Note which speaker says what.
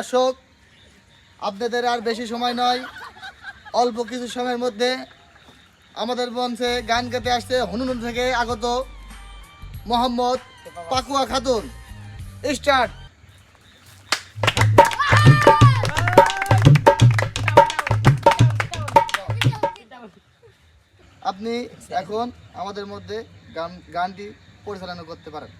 Speaker 1: দর্শক, আপনাদের আর বেশি সময় নয়, অল্প কিছু সময়ের মধ্যে আমাদের মঞ্চে গান গাইতে আসছে হনুমান থেকে আগত মোহাম্মদ পাকুয়া খাতুন। স্টার্ট। আপনি এখন আমাদের মধ্যে গানটি পরিচালনা করতে পারেন।